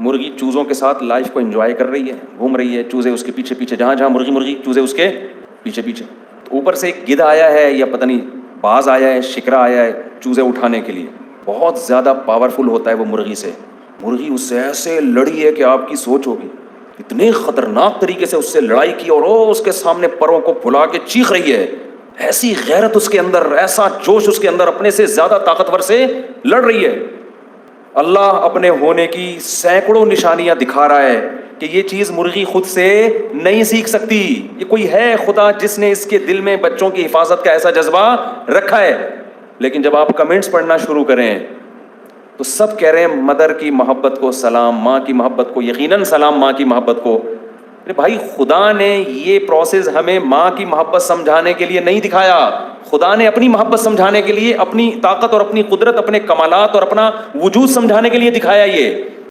मुर्गी चूज़ों के साथ लाइफ को एंजॉय कर रही है, घूम रही है, चूज़े उसके पीछे पीछे, जहाँ जहाँ मुर्गी मुर्गी चूज़े उसके पीछे पीछे। तो ऊपर से एक गिद्ध आया है या पता नहीं बाज आया है, शिकरा आया है चूज़े उठाने के लिए। बहुत ज़्यादा पावरफुल होता है वो मुर्गी से। मुर्गी उससे ऐसे लड़ी है कि आपकी सोच होगी, इतने खतरनाक तरीके से उससे लड़ाई की और वो उसके सामने परों को फुला के चीख रही है। ऐसी गैरत उसके अंदर, ऐसा जोश उसके अंदर, अपने से ज्यादा ताकतवर से लड़ रही है। अल्लाह अपने होने की सैकड़ों निशानियां दिखा रहा है कि ये चीज मुर्गी खुद से नहीं सीख सकती। ये कोई है खुदा जिसने इसके दिल में बच्चों की हिफाजत का ऐसा जज्बा रखा है। लेकिन जब आप कमेंट्स पढ़ना शुरू करें तो सब कह रहे हैं मदर की मोहब्बत को सलाम, माँ की मोहब्बत को यकीनन सलाम, माँ की मोहब्बत को। अरे भाई, खुदा ने ये प्रोसेस हमें माँ की मोहब्बत समझाने के लिए नहीं दिखाया। खुदा ने अपनी मोहब्बत समझाने के लिए, अपनी ताकत और अपनी कुदरत, अपने कमालात और अपना वजूद समझाने के लिए दिखाया ये।